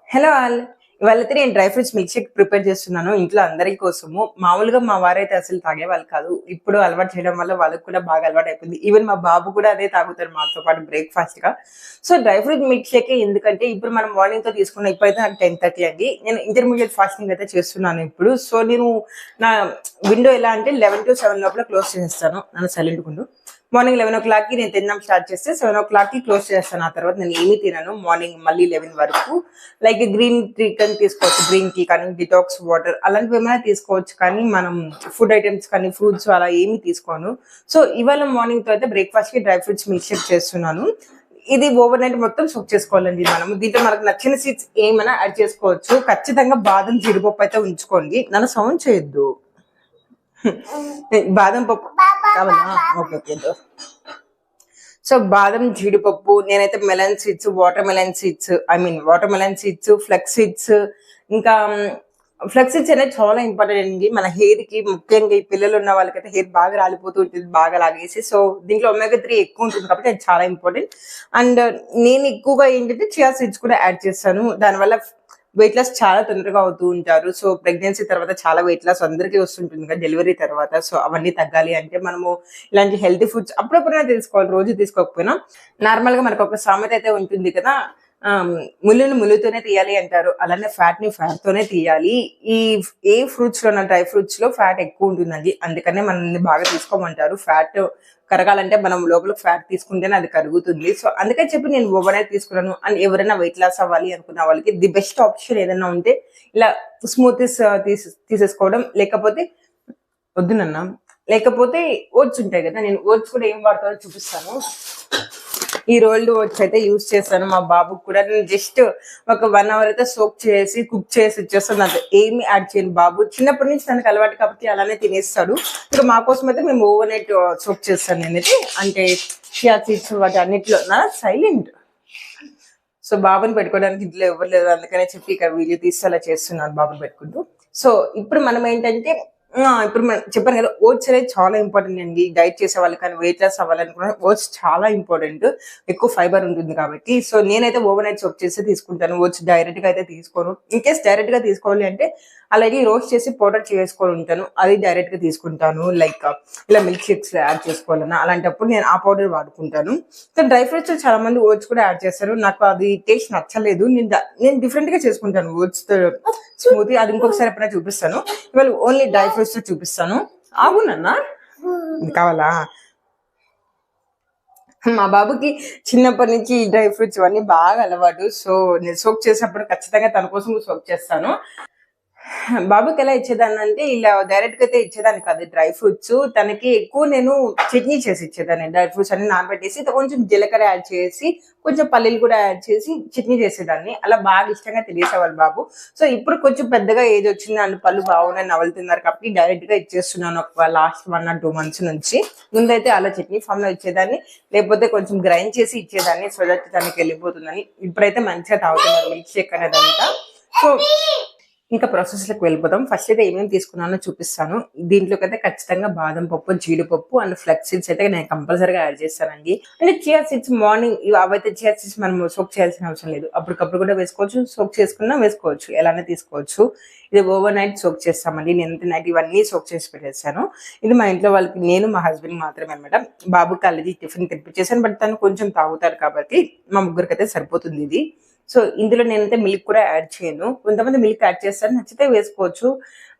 Hello all. ఇవాళైతే నేను dry fruits milkshake prepare చేస్తున్నాను ఇంట్లో అందరి కోసము. మామూలుగా మా వారైతే అసలు తాగేవాళ్ళు కాదు. ఇప్పుడు అలవాటు చేయడం వల్ల వాళ్ళకి కూడా బాగా అలవాటు అయిపోయింది. ఈవెన్ మా బాబు కూడా అదే తాగుతారు మాతో పాటు బ్రేక్‌ఫాస్ట్‌గా. సో, డ్రై ఫ్రూట్ మిల్క్ షేకే ఎందుకంటే ఇప్పుడు మనం మార్నింగ్‌తో తీసుకున్న ఇప్పుడైతే నాకు 10:30 అండి. నేను ఇంటర్మీడియేట్ ఫాస్టింగ్ అయితే చేస్తున్నాను ఇప్పుడు. సో, నేను నా విండో ఎలా అంటే 11-7 లోపల క్లోజ్ చేసేస్తాను. నన్ను సైలెంట్‌గుండు. మార్నింగ్ 11:00కి నేను తినడం స్టార్ట్ చేస్తే 7:00కి క్లోజ్ చేస్తాను. ఆ తర్వాత నేను ఏమీ తినను మార్నింగ్ మళ్ళీ 11 వరకు. లైక్ గ్రీన్ టీ కానీ తీసుకోవచ్చు. గ్రీన్ టీ కానీ, డిటాక్స్ వాటర్ అలాంటివి ఏమైనా తీసుకోవచ్చు. కానీ మనం ఫుడ్ ఐటమ్స్ కానీ, ఫ్రూట్స్ అలా ఏమీ తీసుకోను. సో, ఇవాళ మార్నింగ్‌తో అయితే బ్రేక్‌ఫాస్ట్‌కి డ్రై ఫ్రూట్స్ మిల్క్ షేక్ చేస్తున్నాను. ఇది ఓవర్ నైట్ మొత్తం సోక్ చేసుకోవాలండి మనము. దీంట్లో మనకు నచ్చిన సీడ్స్ ఏమైనా యాడ్ చేసుకోవచ్చు. ఖచ్చితంగా బాదం, జీడిపప్పు అయితే ఉంచుకోండి. నన్ను సౌండ్ చేయొద్దు. బాదం పప్పు కావాలా? ఓకే. ఓకే. సో, బాదం, జీడిపప్పు నేనైతే melon seeds, water melon seeds, flax seeds ఇంకా ఫ్లక్స్ సీడ్స్ అనేది చాలా ఇంపార్టెంట్ అండి. మన హెయిర్‌కి ముఖ్యంగా ఈ పిల్లలున్న వాళ్ళకైతే హెయిర్ బాగా రాలిపోతూ ఉంటుంది బాగా లాగేసి. సో, దీంట్లో ఒమేగా 3 ఎక్కువ ఉంటుంది కాబట్టి అది చాలా ఇంపార్టెంట్. అండ్ నేను ఎక్కువగా ఏంటంటే చియా సీడ్స్ కూడా యాడ్ చేస్తాను. దానివల్ల వెయిట్ లాస్ చాలా తొందరగా అవుతూ ఉంటారు. సో, ప్రెగ్నెన్సీ తర్వాత చాలా వెయిట్ లాస్ అందరికీ వస్తుంటుంది కదా! డెలివరీ తర్వాత. సో, అవన్నీ తగ్గాలి అంటే మనము ఇలాంటి హెల్తీ ఫుడ్స్ అప్పుడప్పుడైనా తీసుకోవాలి. రోజు తీసుకోకపోయినా. నార్మల్‌గా మనకొక సామెత అయితే ఉంటుంది కదా! ముల్లుని ముల్లుతోనే తీయాలి అంటారు. అలానే ఫ్యాట్‌ని ఫ్యాట్‌తోనే తీయాలి. ఈ ఏ ఫ్రూట్స్‌లోన డ్రై ఫ్రూట్స్‌లో ఫ్యాట్ ఎక్కువ ఉంటుందండి. అందుకనే మనల్ని బాగా తీసుకోమంటారు. ఫ్యాట్ కరగాలంటే మనం లోపల ఫ్యాట్ తీసుకుంటేనే అది కరుగుతుంది. సో, అందుకని చెప్పి నేను ఓవర్‌నైట్ తీసుకున్నాను. అండ్ ఎవరైనా వెయిట్ లాస్ అవ్వాలి అనుకున్న వాళ్ళకి ది బెస్ట్ ఆప్షన్ ఏదైనా ఉంటే ఇలా స్మూతీస్ తీసేసుకోవడం. లేకపోతే వద్దు నాన్న. లేకపోతే ఓట్స్ ఉంటాయి కదా! నేను ఓట్స్ కూడా ఏం వాడతానో చూపిస్తాను. ఈ రోల్డ్ ఓట్స్ అయితే యూజ్ చేస్తాను మా బాబుకి కూడా. నేను జస్ట్ ఒక 1 అవర్ అయితే సోక్ చేసి, కుక్ చేసి ఇచ్చేస్తాను. దాంట్లో ఏమి యాడ్ చేయను. బాబు చిన్నప్పటి నుంచి తనకు అలవాటు కాబట్టి అలానే తినేస్తాడు. ఇంకా మా కోసం అయితే మేము ఓవర్ నైట్ సోక్ చేస్తాను నేనైతే. అంటే చియా సీడ్స్ వాటి అన్నిట్లో సైలెంట్. సో, బాబుని పెట్టుకోవడానికి ఇంట్లో ఎవరు లేరు. అందుకనే చెప్పి ఇక వీడియో తీసి అలా చేస్తున్నాను బాబుని పెట్టుకుంటూ. సో, ఇప్పుడు మనం ఏంటంటే ఇప్పుడు చెప్పాను కదా! ఓట్స్ అనేది చాలా ఇంపార్టెంట్ అండి. డైట్ చేసే వాళ్ళకి కానీ, వెయిట్ లాస్ అవ్వాలనుకున్న ఓట్స్ చాలా ఇంపార్టెంట్. ఎక్కువ ఫైబర్ ఉంటుంది కాబట్టి. సో, నేనైతే ఓవర్ నైట్ సోక్ చేసి తీసుకుంటాను. ఓట్స్ డైరెక్ట్‌గా అయితే తీసుకోను. ఇన్‌కేస్ డైరెక్ట్‌గా తీసుకోవాలి అంటే అలాగే రోస్ట్ చేసి పౌడర్ చేసుకొని ఉంటాను. అది డైరెక్ట్‌గా తీసుకుంటాను. లైక్ ఇలా మిల్క్ షేక్స్‌లో యాడ్ చేసుకోవాలన్నా అలాంటప్పుడు నేను ఆ పౌడర్ వాడుకుంటాను. సో, డ్రై ఫ్రూట్స్‌లో చాలా మంది ఓట్స్ కూడా యాడ్ చేస్తారు. నాకు అది టేస్ట్ నచ్చలేదు. నేను డిఫరెంట్‌గా చేసుకుంటాను ఓట్స్‌తో స్మూతీ. అది ఇంకొకసారి ఎప్పుడైనా చూపిస్తాను. ఇవాళ ఓన్లీ డ్రై ఫ్రూట్స్‌తో చూపిస్తాను. ఆగు నాన్న. ఇది కావాలా? మా బాబుకి చిన్నప్పటి నుంచి ఈ డ్రై ఫ్రూట్స్ ఇవన్నీ బాగా అలవాటు. సో, నేను సోక్ చేసినప్పుడు ఖచ్చితంగా తన కోసం సోక్ చేస్తాను. బాబుకి ఎలా ఇచ్చేదాన్నంటే ఇలా డైరెక్ట్‌గా అయితే ఇచ్చేదాన్ని కాదు డ్రై ఫ్రూట్స్. తనకి ఎక్కువ నేను చట్నీ చేసి ఇచ్చేదాన్ని. డ్రై ఫ్రూట్స్ అన్ని నానబెట్టేసి కొంచెం జీలకర్ర యాడ్ చేసి, కొంచెం పల్లీలు కూడా యాడ్ చేసి చట్నీ చేసేదాన్ని. అలా బాగా ఇష్టంగా తినేసేవాళ్ళు బాబు. సో, ఇప్పుడు కొంచెం పెద్దగా ఏజ్ వచ్చింది అండ్ పళ్ళు బాగున్నాయి నవలుతున్నారు కాబట్టి డైరెక్ట్‌గా ఇచ్చేస్తున్నాను ఒక లాస్ట్ 1 ఆర్ 2 మంత్స్ నుంచి. ముందైతే అలా చట్నీ ఫామ్‌లో ఇచ్చేదాన్ని. లేకపోతే కొంచెం గ్రైండ్ చేసి ఇచ్చేదాన్ని సో దట్ తనకెళ్ళిపోతుందని. ఇప్పుడైతే మంచిగా తాగుతున్నారు మిల్క్ షేక్ అనేదంతా. సో, ఇంకా ప్రాసెస్‌లోకి వెళ్ళిపోదాం. ఫస్ట్ అయితే ఏమేమి తీసుకున్నానో చూపిస్తాను. దీంట్లోకైతే ఖచ్చితంగా బాదం పప్పు, జీడిపప్పు అండ్ ఫ్లక్స్ సీడ్స్ అయితే నేను కంపల్సరీగా యాడ్ చేస్తానండి. అంటే చియా సీడ్స్ మార్నింగ్ అవైతే చియా సీడ్స్ మనం సోక్ చేయాల్సిన అవసరం లేదు. అప్పటికప్పుడు కూడా వేసుకోవచ్చు. సోక్ చేసుకున్నా వేసుకోవచ్చు. ఎలానే తీసుకోవచ్చు. ఇది ఓవర్ నైట్ సోక్ చేస్తామండి. నేనైతే నైట్ ఇవన్నీ సోక్ చేసి పెట్టేసాను. ఇది మా ఇంట్లో వాళ్ళకి నేను, మా హస్బెండ్ మాత్రమే అనమాట. బాబుకి ఆల్రెడీ టిఫిన్ తినిపించేసాను. బట్ తను కొంచెం తాగుతాడు కాబట్టి మా ముగ్గురికైతే సరిపోతుంది ఇది. సో, ఇందులో నేనైతే మిల్క్ కూడా యాడ్ చేయను. కొంతమంది మిల్క్ యాడ్ చేస్తారు. నచ్చితే వేసుకోవచ్చు.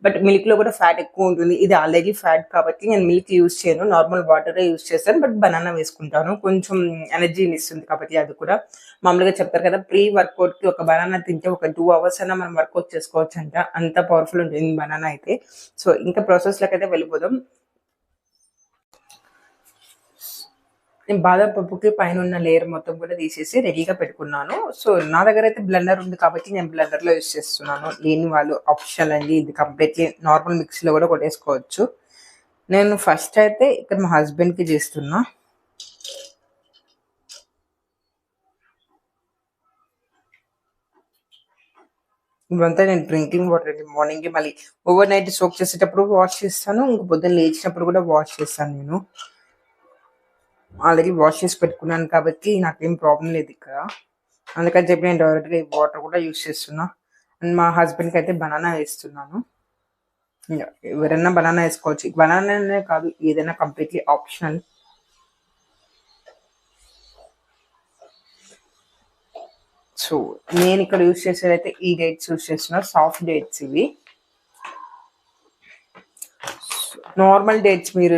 బట్ మిల్క్‌లో కూడా ఫ్యాట్ ఎక్కువ ఉంటుంది. ఇది ఆల్రెడీ ఫ్యాట్ కాబట్టి నేను మిల్క్ యూజ్ చేయను. నార్మల్ వాటరే యూజ్ చేస్తాను. బట్ బనానా వేసుకుంటాను. కొంచెం ఎనర్జీని ఇస్తుంది కాబట్టి అది కూడా. మామూలుగా చెప్తారు కదా! ప్రీ వర్కౌట్‌కి ఒక బనానా తింటే ఒక 2 అవర్స్ అయినా మనం వర్కౌట్ చేసుకోవచ్చంట. అంత పవర్‌ఫుల్ ఉంటుంది బనానా అయితే. సో, ఇంకా ప్రాసెస్‌లోకైతే వెళ్ళిపోదాం. నేను బాదం పప్పుకి పైనున్న లేయర్ మొత్తం కూడా తీసేసి రెడీగా పెట్టుకున్నాను. సో, నా దగ్గరైతే బ్లెండర్ ఉంది కాబట్టి నేను బ్లెండర్‌లో యూజ్ చేస్తున్నాను. లేని వాళ్ళు ఆప్షనల్ అండి. ఇది కంప్లీట్‌లీ నార్మల్ మిక్సీలో కూడా కొట్టేసుకోవచ్చు. నేను ఫస్ట్ అయితే ఇక్కడ మా హస్బెండ్‌కి చేస్తున్నా. ఇవంతా నేను డ్రింకింగ్ వాటర్ అండి. మార్నింగే మళ్ళీ ఓవర్ నైట్ సోక్ చేసేటప్పుడు వాష్ చేస్తాను. ఇంక పొద్దున్న లేచినప్పుడు కూడా వాష్ చేస్తాను నేను. ఆల్రెడీ వాష్ చేసి పెట్టుకున్నాను కాబట్టి నాకేం ప్రాబ్లమ్ లేదు ఇక్కడ. అందుకని చెప్పి నేను డైరెక్ట్గా వాటర్ కూడా యూస్ చేస్తున్నా. అండ్ మా హస్బెండ్కి అయితే బనానా వేస్తున్నాను. ఎవరైనా బనానా వేసుకోవచ్చు, బనానానే కాదు ఏదైనా కంప్లీట్లీ ఆప్షనల్. సో నేను ఇక్కడ యూస్ చేసేది అయితే ఈ డేట్స్ యూస్ చేస్తున్నా, సాఫ్ట్ డేట్స్ ఇవి. నార్మల్ డేట్స్ మీరు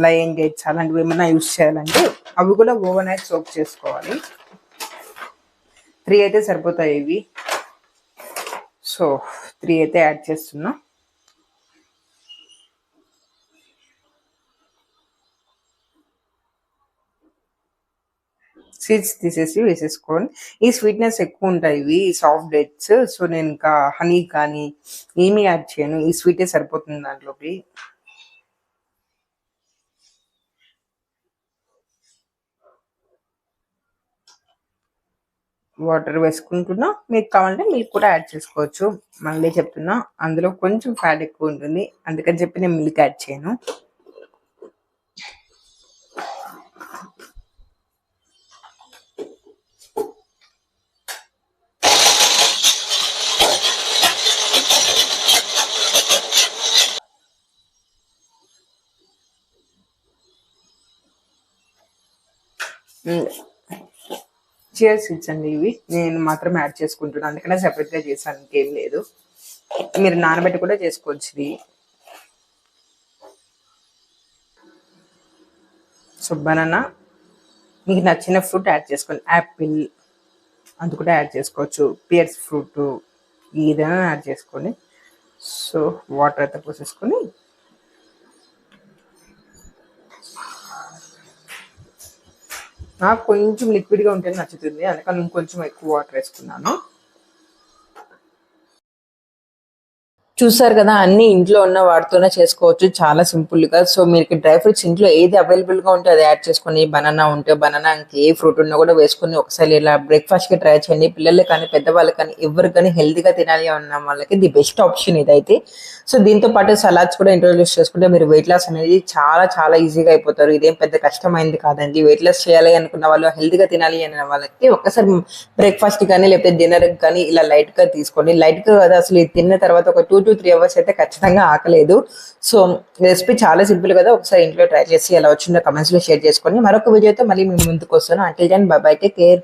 లయన్ డేట్స్ అలాంటివి ఏమైనా యూస్ చేయాలంటే అవి కూడా ఓవర్ నైట్ సోక్ చేసుకోవాలి. 3 అయితే సరిపోతాయి ఇవి. సో 3 అయితే యాడ్ చేస్తున్నా. సీడ్స్ తీసేసి వేసేసుకోండి. ఈ స్వీట్నెస్ ఎక్కువ ఉంటాయి ఇవి సాఫ్ట్ డేట్స్. సో నేను ఇంకా హనీ కానీ ఏమీ యాడ్ చేయను, ఈ స్వీటే సరిపోతుంది దాంట్లోకి. వాటర్ వేసుకుంటున్నా. మీకు కావాలంటే మిల్క్ కూడా యాడ్ చేసుకోవచ్చు. మళ్ళీ చెప్తున్నా, అందులో కొంచెం ఫ్యాట్ ఎక్కువ ఉంటుంది, అందుకని చెప్పి నేను మిల్క్ యాడ్ చేయను. చియా సీడ్స్ అండి ఇవి, నేను మాత్రం యాడ్ చేసుకుంటున్నాను, అందుకనే సెపరేట్గా చేశాను, ఇంకేం లేదు. మీరు నానబెట్టి కూడా చేసుకోవచ్చు ఇది. సో బనానా, మీకు నచ్చిన ఫ్రూట్ యాడ్ చేసుకోండి. యాపిల్ అది కూడా యాడ్ చేసుకోవచ్చు, పియర్స్ ఫ్రూట్ ఏదైనా యాడ్ చేసుకోండి. సో వాటర్ అయితే పోసేసుకొని నాకు కొంచెం లిక్విడ్గా ఉంటే నచ్చుతుంది, అందుకని నేను కొంచెం ఎక్కువ వాటర్ వేసుకున్నాను. చూసారు కదా, అన్ని ఇంట్లో ఉన్న వాటితోనే చేసుకోవచ్చు చాలా సింపుల్ గా. సో మీరు డ్రై ఫ్రూట్స్ ఇంట్లో ఏది అవైలబుల్ గా ఉంటే అది యాడ్ చేసుకొని, బనానా ఉంటే బనానా, ఇంకా ఏ ఫ్రూట్ ఉన్నా కూడా వేసుకొని ఒకసారి ఇలా బ్రేక్ఫాస్ట్ కి ట్రై చేయండి. పిల్లలు కానీ పెద్దవాళ్ళకి కానీ ఎవరు కానీ హెల్తీగా తినాలి అన్న వాళ్ళకి ది బెస్ట్ ఆప్షన్ ఇదైతే. సో దీంతో పాటు సలాడ్స్ కూడా ఇంట్రొడ్యూస్ చేసుకుంటే మీరు వెయిట్ లాస్ అనేది చాలా చాలా ఈజీగా అయిపోతారు. ఇదేం పెద్ద కష్టమైంది కాదండి. వెయిట్ లాస్ చేయాలి అనుకున్న వాళ్ళు, హెల్తీగా తినాలి అనే వాళ్ళకి ఒక్కసారి బ్రేక్ఫాస్ట్ కానీ లేకపోతే డిన్నర్ కానీ ఇలా లైట్ గా తీసుకోండి. లైట్ గా కదా, అసలు ఇది తిన్న తర్వాత ఒక 2 to 3 అవర్స్ అయితే ఖచ్చితంగా ఆకలేదు. సో రెసిపీ చాలా సింపుల్ కదా, ఒకసారి ఇంట్లో ట్రై చేసి ఎలా వచ్చిందో కమెంట్స్ లో షేర్ చేసుకోండి. మరొక వీడియోతో మళ్ళీ మీ ముందుకు వస్తాను. Until then bye bye, take care.